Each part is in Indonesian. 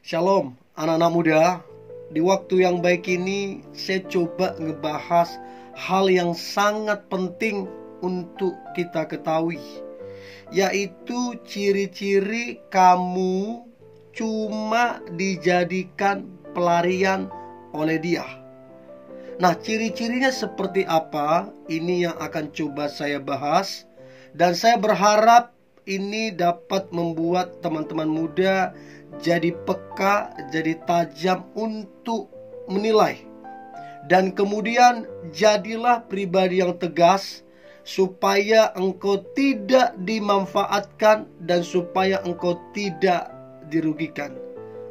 Shalom anak-anak muda. Di waktu yang baik ini saya coba ngebahas hal yang sangat penting untuk kita ketahui, yaitu ciri-ciri kamu cuma dijadikan pelarian oleh dia. Nah, ciri-cirinya seperti apa? Ini yang akan coba saya bahas. Dan saya berharap ini dapat membuat teman-teman muda jadi peka, jadi tajam untuk menilai. Dan kemudian jadilah pribadi yang tegas, supaya engkau tidak dimanfaatkan dan supaya engkau tidak dirugikan.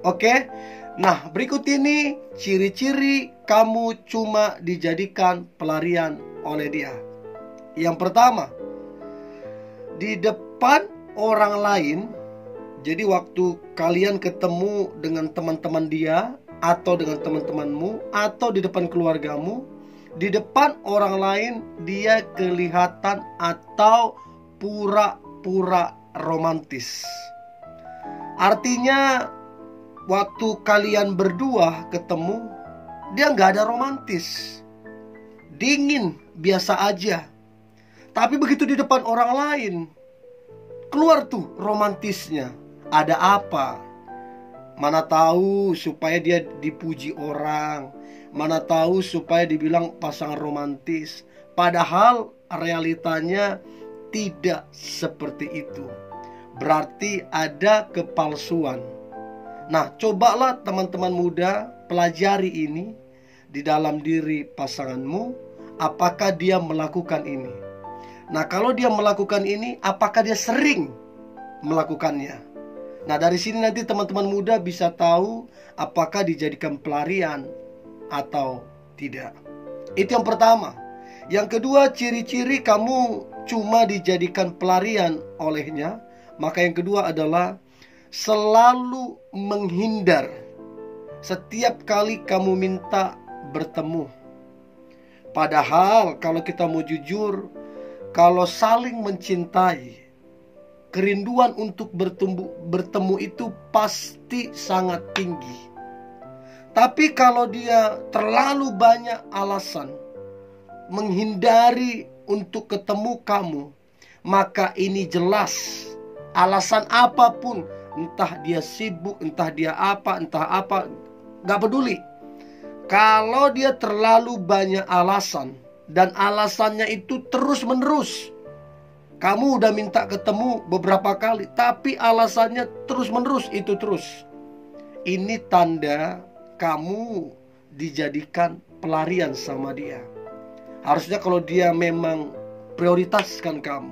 Oke? Nah, berikut ini ciri-ciri kamu cuma dijadikan pelarian oleh dia. Yang pertama, di depan orang lain. Jadi waktu kalian ketemu dengan teman-teman dia, atau dengan teman-temanmu, atau di depan keluargamu, di depan orang lain dia kelihatan atau pura-pura romantis. Artinya waktu kalian berdua ketemu, dia nggak ada romantis, dingin, biasa aja. Tapi begitu di depan orang lain, keluar tuh romantisnya. Ada apa? Mana tahu supaya dia dipuji orang, mana tahu supaya dibilang pasangan romantis. Padahal realitanya tidak seperti itu. Berarti ada kepalsuan. Nah, cobalah teman-teman muda pelajari ini di dalam diri pasanganmu. Apakah dia melakukan ini? Nah, kalau dia melakukan ini, apakah dia sering melakukannya? Nah, dari sini nanti teman-teman muda bisa tahu apakah dijadikan pelarian atau tidak. Itu yang pertama. Yang kedua, ciri-ciri kamu cuma dijadikan pelarian olehnya. Maka yang kedua adalah selalu menghindar setiap kali kamu minta bertemu. Padahal kalau kita mau jujur, kalau saling mencintai, kerinduan untuk bertemu itu pasti sangat tinggi. Tapi kalau dia terlalu banyak alasan menghindari untuk ketemu kamu, maka ini jelas alasan apapun, entah dia sibuk, entah dia apa, gak peduli. Kalau dia terlalu banyak alasan dan alasannya itu terus menerus, kamu udah minta ketemu beberapa kali, tapi alasannya terus-menerus itu terus. Ini tanda kamu dijadikan pelarian sama dia. Harusnya kalau dia memang prioritaskan kamu,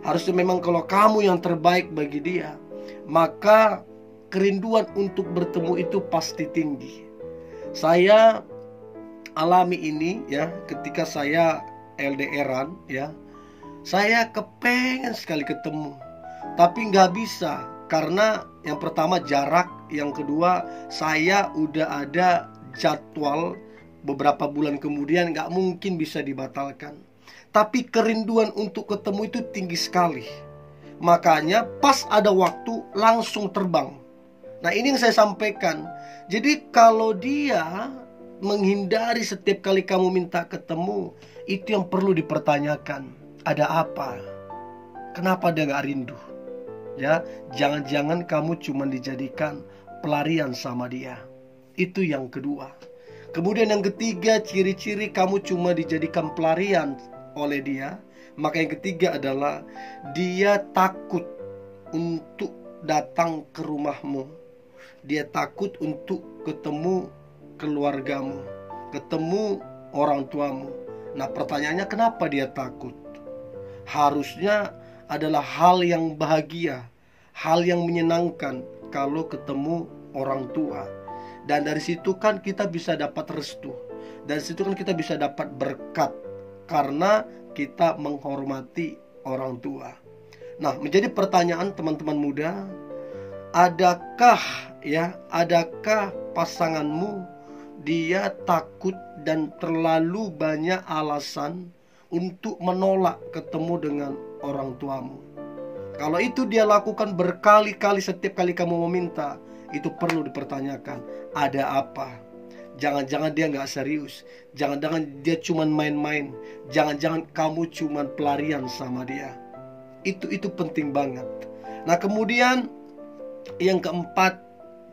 harusnya memang kalau kamu yang terbaik bagi dia, maka kerinduan untuk bertemu itu pasti tinggi. Saya alami ini ya, ketika saya LDRan ya. Saya kepengen sekali ketemu, tapi nggak bisa. Karena yang pertama jarak, yang kedua saya udah ada jadwal beberapa bulan kemudian, nggak mungkin bisa dibatalkan. Tapi kerinduan untuk ketemu itu tinggi sekali. Makanya pas ada waktu langsung terbang. Nah, ini yang saya sampaikan. Jadi kalau dia menghindari setiap kali kamu minta ketemu, itu yang perlu dipertanyakan. Ada apa? Kenapa dia gak rindu? Ya, jangan-jangan kamu cuma dijadikan pelarian sama dia. Itu yang kedua. Kemudian yang ketiga, ciri-ciri kamu cuma dijadikan pelarian oleh dia. Maka yang ketiga adalah dia takut untuk datang ke rumahmu. Dia takut untuk ketemu keluargamu, ketemu orang tuamu. Nah, pertanyaannya kenapa dia takut? Harusnya adalah hal yang bahagia, hal yang menyenangkan kalau ketemu orang tua. Dan dari situ kan kita bisa dapat restu. Dari situ kan kita bisa dapat berkat, karena kita menghormati orang tua. Nah, menjadi pertanyaan teman-teman muda, adakah pasanganmu dia takut dan terlalu banyak alasan untuk menolak ketemu dengan orang tuamu? Kalau itu dia lakukan berkali-kali setiap kali kamu meminta, itu perlu dipertanyakan. Ada apa? Jangan-jangan dia nggak serius. Jangan-jangan dia cuman main-main. Jangan-jangan kamu cuman pelarian sama dia. Itu penting banget. Nah, kemudian yang keempat,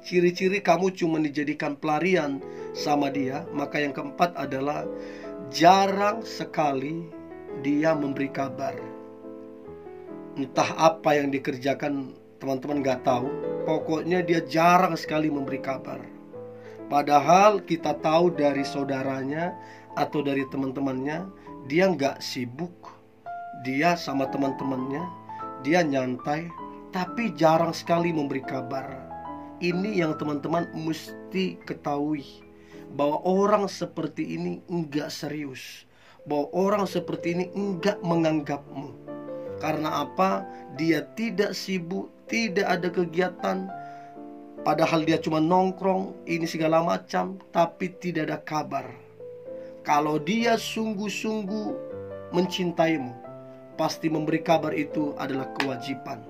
ciri-ciri kamu cuma dijadikan pelarian sama dia. Maka yang keempat adalah jarang sekali dia memberi kabar. Entah apa yang dikerjakan, teman-teman gak tahu. Pokoknya dia jarang sekali memberi kabar. Padahal kita tahu dari saudaranya atau dari teman-temannya, dia gak sibuk. Dia sama teman-temannya, dia nyantai, tapi jarang sekali memberi kabar. Ini yang teman-teman mesti ketahui, bahwa orang seperti ini enggak serius, bahwa orang seperti ini enggak menganggapmu. Karena apa? Dia tidak sibuk, tidak ada kegiatan, padahal dia cuma nongkrong, ini segala macam, tapi tidak ada kabar. Kalau dia sungguh-sungguh mencintaimu, pasti memberi kabar itu adalah kewajiban.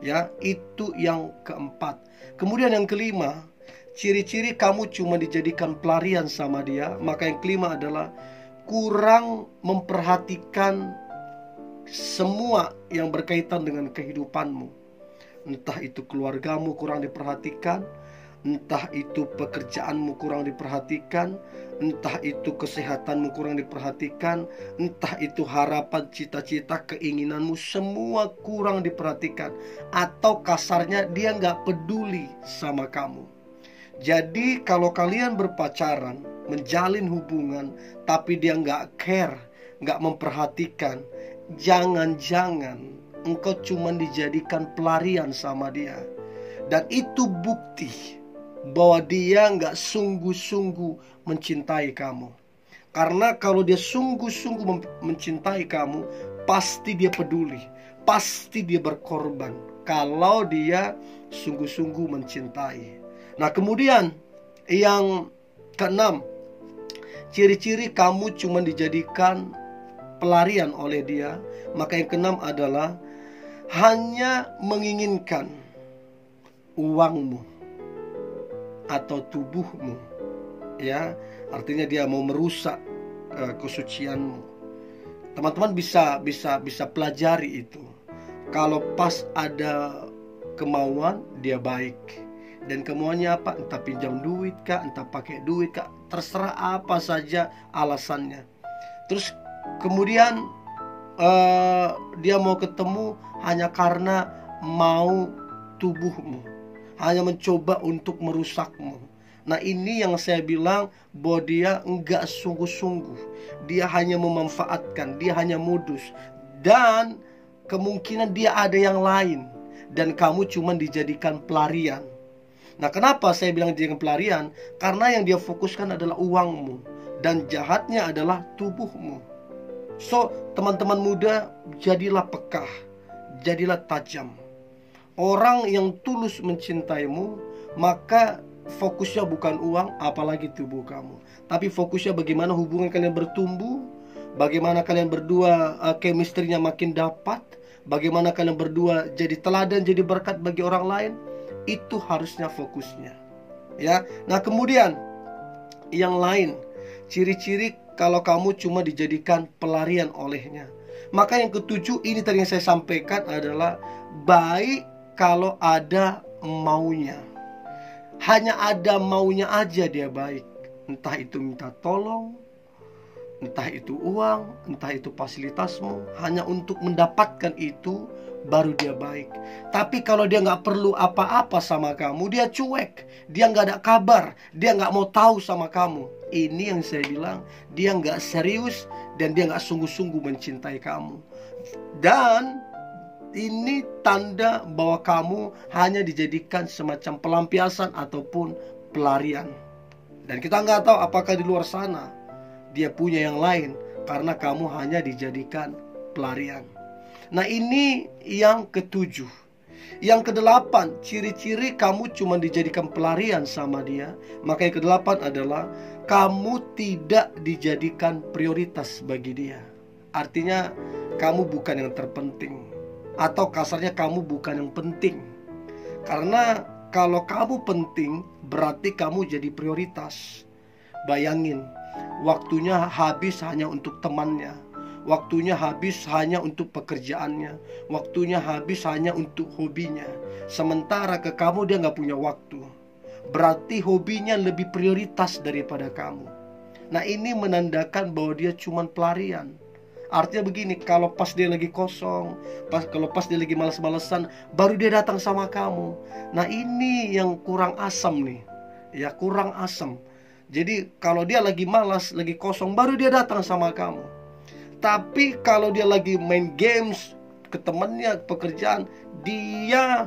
Ya, itu yang keempat. Kemudian yang kelima, ciri-ciri kamu cuma dijadikan pelarian sama dia. Maka yang kelima adalah kurang memperhatikan semua yang berkaitan dengan kehidupanmu. Entah itu keluargamu kurang diperhatikan, entah itu pekerjaanmu kurang diperhatikan, entah itu kesehatanmu kurang diperhatikan, entah itu harapan, cita-cita, keinginanmu, semua kurang diperhatikan. Atau kasarnya dia gak peduli sama kamu. Jadi kalau kalian berpacaran, menjalin hubungan, tapi dia gak care, gak memperhatikan, jangan-jangan engkau cuma dijadikan pelarian sama dia. Dan itu bukti bahwa dia gak sungguh-sungguh mencintai kamu. Karena kalau dia sungguh-sungguh mencintai kamu, pasti dia peduli, pasti dia berkorban. Kalau dia sungguh-sungguh mencintai. Nah, kemudian yang keenam, ciri-ciri kamu cuma dijadikan pelarian oleh dia. Maka yang keenam adalah hanya menginginkan uangmu atau tubuhmu. Ya, artinya dia mau merusak kesucianmu. Teman-teman bisa pelajari itu. Kalau pas ada kemauan, dia baik. Dan kemauannya apa? Entah pinjam duit kah, entah pakai duit kah, terserah apa saja alasannya. Terus kemudian dia mau ketemu hanya karena mau tubuhmu, hanya mencoba untuk merusakmu. Nah, ini yang saya bilang bahwa dia enggak sungguh-sungguh. Dia hanya memanfaatkan, dia hanya modus. Dan kemungkinan dia ada yang lain, dan kamu cuma dijadikan pelarian. Nah, kenapa saya bilang dijadikan pelarian? Karena yang dia fokuskan adalah uangmu, dan jahatnya adalah tubuhmu. So, teman-teman muda, jadilah peka, jadilah tajam. Orang yang tulus mencintaimu, maka fokusnya bukan uang, apalagi tubuh kamu. Tapi fokusnya bagaimana hubungan kalian bertumbuh, bagaimana kalian berdua chemistry-nya makin dapat, bagaimana kalian berdua jadi teladan, jadi berkat bagi orang lain. Itu harusnya fokusnya. Ya. Nah, kemudian yang lain, ciri-ciri kalau kamu cuma dijadikan pelarian olehnya. Maka yang ketujuh, ini tadi yang saya sampaikan adalah baik kalau ada maunya. Hanya ada maunya aja dia baik. Entah itu minta tolong, entah itu uang, entah itu fasilitasmu. Hanya untuk mendapatkan itu baru dia baik. Tapi kalau dia gak perlu apa-apa sama kamu, dia cuek, dia gak ada kabar, dia gak mau tahu sama kamu. Ini yang saya bilang, dia gak serius dan dia gak sungguh-sungguh mencintai kamu. Dan ini tanda bahwa kamu hanya dijadikan semacam pelampiasan ataupun pelarian. Dan kita nggak tahu apakah di luar sana dia punya yang lain, karena kamu hanya dijadikan pelarian. Nah, ini yang ketujuh. Yang kedelapan, ciri-ciri kamu cuma dijadikan pelarian sama dia. Maka yang kedelapan adalah kamu tidak dijadikan prioritas bagi dia. Artinya kamu bukan yang terpenting, atau kasarnya kamu bukan yang penting. Karena Kalau kamu penting, berarti kamu jadi prioritas. Bayangin, waktunya habis hanya untuk temannya, waktunya habis hanya untuk pekerjaannya, waktunya habis hanya untuk hobinya. Sementara ke kamu dia nggak punya waktu. Berarti hobinya lebih prioritas daripada kamu. Nah, ini menandakan bahwa dia cuma pelarian. Artinya begini, kalau pas dia lagi kosong, kalau pas dia lagi malas-malesan, baru dia datang sama kamu. Nah, ini yang kurang asam nih. Ya, kurang asam. Jadi kalau dia lagi malas, lagi kosong, baru dia datang sama kamu. Tapi kalau dia lagi main games, ke temannya, pekerjaan, dia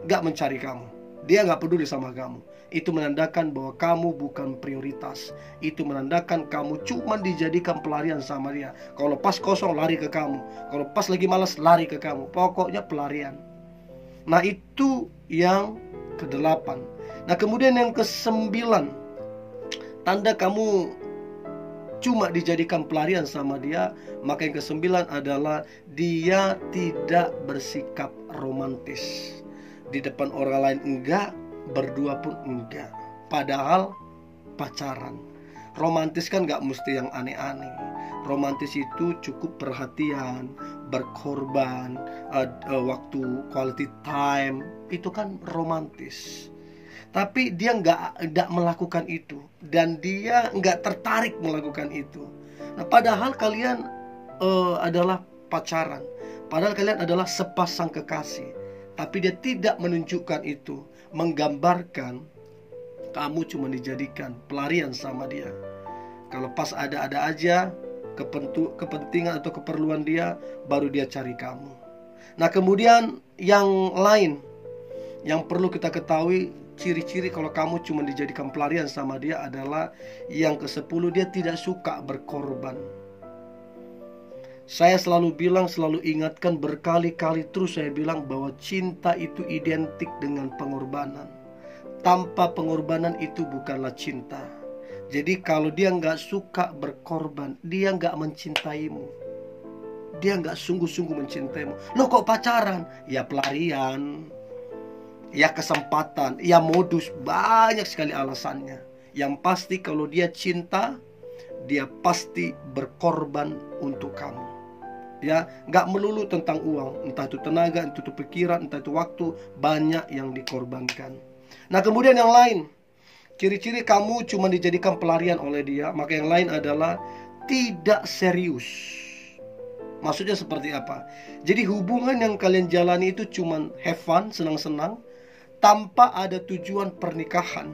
gak mencari kamu. Dia gak peduli sama kamu. Itu menandakan bahwa kamu bukan prioritas. Itu menandakan kamu cuma dijadikan pelarian sama dia. Kalau pas kosong lari ke kamu, kalau pas lagi malas lari ke kamu. Pokoknya pelarian. Nah, itu yang ke-8. Nah, kemudian yang ke-9, tanda kamu cuma dijadikan pelarian sama dia, maka yang ke-9 adalah dia tidak bersikap romantis. Di depan orang lain enggak, berdua pun enggak. Padahal pacaran. Romantis kan gak mesti yang aneh-aneh. Romantis itu cukup perhatian, berkorban, waktu quality time. Itu kan romantis. Tapi dia nggak melakukan itu. Dan dia nggak tertarik melakukan itu. Nah, padahal kalian adalah pacaran. Padahal kalian adalah sepasang kekasih. Tapi dia tidak menunjukkan itu, menggambarkan kamu cuma dijadikan pelarian sama dia. Kalau pas ada-ada aja kepentingan atau keperluan dia, baru dia cari kamu. Nah, kemudian yang lain yang perlu kita ketahui, ciri-ciri kalau kamu cuma dijadikan pelarian sama dia adalah yang ke-10, dia tidak suka berkorban. Saya selalu bilang, selalu ingatkan berkali-kali terus saya bilang bahwa cinta itu identik dengan pengorbanan. Tanpa pengorbanan itu bukanlah cinta. Jadi kalau dia nggak suka berkorban, dia nggak mencintaimu. Dia nggak sungguh-sungguh mencintaimu. Loh, kok pacaran? Ya pelarian, ya kesempatan, ya modus. Banyak sekali alasannya. Yang pasti kalau dia cinta, dia pasti berkorban untuk kamu. Ya, nggak melulu tentang uang, entah itu tenaga, entah itu pikiran, entah itu waktu, banyak yang dikorbankan. Nah, kemudian yang lain, ciri-ciri kamu cuma dijadikan pelarian oleh dia, maka yang lain adalah tidak serius. Maksudnya seperti apa? Jadi hubungan yang kalian jalani itu cuma have fun, senang-senang, tanpa ada tujuan pernikahan.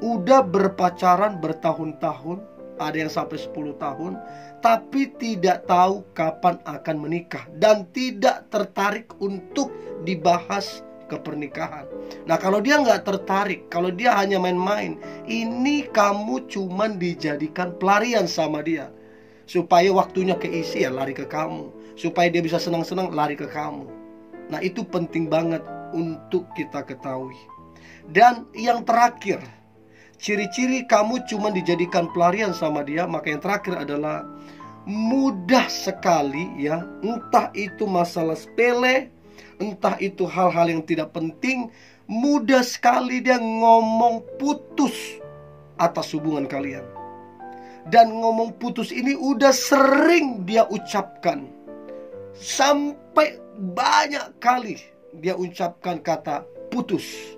Udah berpacaran bertahun-tahun, ada yang sampai 10 tahun, tapi tidak tahu kapan akan menikah dan tidak tertarik untuk dibahas ke pernikahan. Nah, kalau dia nggak tertarik, kalau dia hanya main-main, ini kamu cuman dijadikan pelarian sama dia. Supaya waktunya keisi, ya lari ke kamu. Supaya dia bisa senang-senang, lari ke kamu. Nah, itu penting banget untuk kita ketahui. Dan yang terakhir, ciri-ciri kamu cuma dijadikan pelarian sama dia, maka yang terakhir adalah mudah sekali, ya, entah itu masalah sepele, entah itu hal-hal yang tidak penting, mudah sekali dia ngomong putus atas hubungan kalian. Dan ngomong putus ini udah sering dia ucapkan. Sampai banyak kali dia ucapkan kata putus.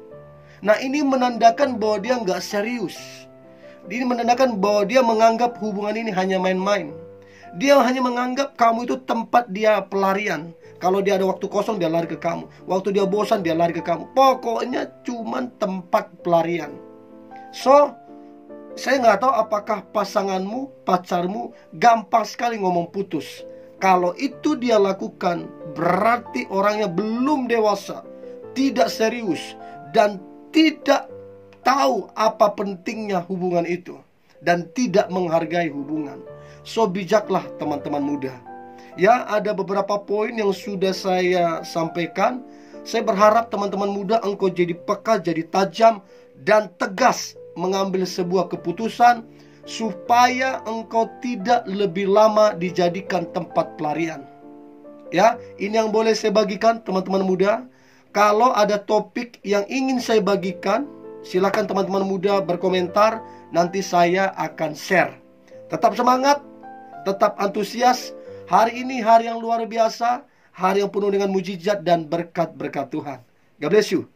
Nah, ini menandakan bahwa dia nggak serius. Ini menandakan bahwa dia menganggap hubungan ini hanya main-main. Dia hanya menganggap kamu itu tempat dia pelarian. Kalau dia ada waktu kosong, dia lari ke kamu. Waktu dia bosan, dia lari ke kamu. Pokoknya cuman tempat pelarian. So, saya nggak tahu apakah pasanganmu, pacarmu gampang sekali ngomong putus. Kalau itu dia lakukan, berarti orangnya belum dewasa, tidak serius, dan tidak tahu apa pentingnya hubungan itu, dan tidak menghargai hubungan. So, bijaklah teman-teman muda. Ya, ada beberapa poin yang sudah saya sampaikan. Saya berharap teman-teman muda engkau jadi peka, jadi tajam, dan tegas mengambil sebuah keputusan supaya engkau tidak lebih lama dijadikan tempat pelarian. Ya, ini yang boleh saya bagikan teman-teman muda. Kalau ada topik yang ingin saya bagikan, silakan teman-teman muda berkomentar. Nanti saya akan share. Tetap semangat, tetap antusias. Hari ini hari yang luar biasa, hari yang penuh dengan mujizat dan berkat-berkat Tuhan. God bless you.